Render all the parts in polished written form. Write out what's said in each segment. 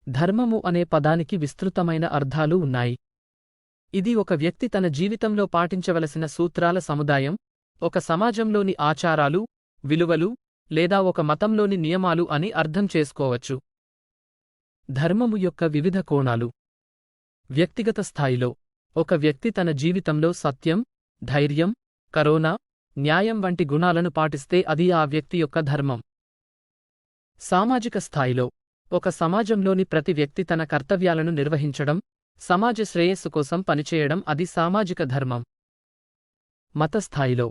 ధర్మము అనే పదానికి విస్తృతమైన అర్థాలు ఉన్నాయి. ఇది ఒక వ్యక్తి తన జీవితంలో పాటించవలసిన సూత్రాల సముదాయం, ఒక సమాజంలోని ఆచారాలు, విలువలు, లేదా ఒక మతంలోని నియమాలు అని అర్థం చేసుకోవచ్చు. ధర్మము యొక్క వివిధ కోణాలు. వ్యక్తిగత స్థాయిలో ఒక వ్యక్తి తన జీవితంలో సత్యం, ధైర్యం, కరుణ, న్యాయం వంటి గుణాలను పాటిస్తే అది ఆ వ్యక్తి యొక్క ధర్మం. సామాజిక స్థాయిలో ఒక సమాజంలోని ప్రతి వ్యక్తి తన కర్తవ్యాలను నిర్వహించడం, సమాజ శ్రేయస్సు కోసం పనిచేయడం అది సామాజిక ధర్మం. మత స్థాయిలో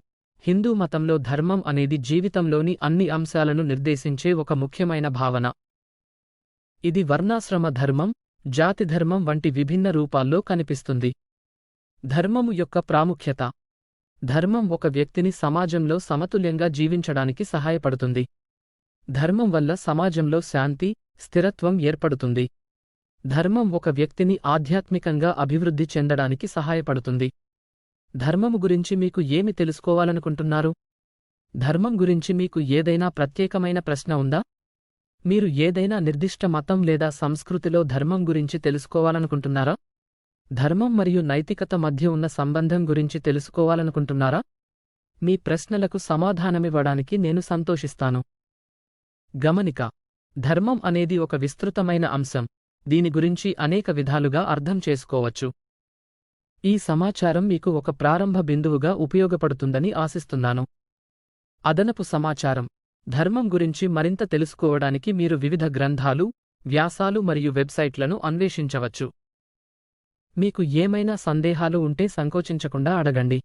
హిందూ మతంలో ధర్మం అనేది జీవితంలోని అన్ని అంశాలను నిర్దేశించే ఒక ముఖ్యమైన భావన. ఇది వర్ణాశ్రమ ధర్మం, జాతి ధర్మం వంటి విభిన్న రూపాల్లో కనిపిస్తుంది. ధర్మము యొక్క ప్రాముఖ్యత. ధర్మం ఒక వ్యక్తిని సమాజంలో సమతుల్యంగా జీవించడానికి సహాయపడుతుంది. ధర్మం వల్ల సమాజంలో శాంతి, స్థిరత్వం ఏర్పడుతుంది. ధర్మం ఒక వ్యక్తిని ఆధ్యాత్మికంగా అభివృద్ధి చెందడానికి సహాయపడుతుంది. ధర్మము గురించి మీకు ఏమి తెలుసుకోవాలనుకుంటున్నారు? ధర్మం గురించి మీకు ఏదైనా ప్రత్యేకమైన ప్రశ్న ఉందా? మీరు ఏదైనా నిర్దిష్ట మతం లేదా సంస్కృతిలో ధర్మం గురించి తెలుసుకోవాలనుకుంటున్నారా? ధర్మం మరియు నైతికత మధ్య ఉన్న సంబంధం గురించి తెలుసుకోవాలనుకుంటున్నారా? మీ ప్రశ్నలకు సమాధానమివ్వడానికి నేను సంతోషిస్తాను. గమనిక: ధర్మం అనేది ఒక విస్తృతమైన అంశం. దీని గురించి అనేక విధాలుగా అర్థం చేసుకోవచ్చు. ఈ సమాచారం మీకు ఒక ప్రారంభ బిందువుగా ఉపయోగపడుతుందని ఆశిస్తున్నాను. అదనపు సమాచారం: ధర్మం గురించి మరింత తెలుసుకోవడానికి మీరు వివిధ గ్రంథాలు, వ్యాసాలు మరియు వెబ్సైట్లను అన్వేషించవచ్చు. మీకు ఏమైనా సందేహాలు ఉంటే సంకోచించకుండా అడగండి.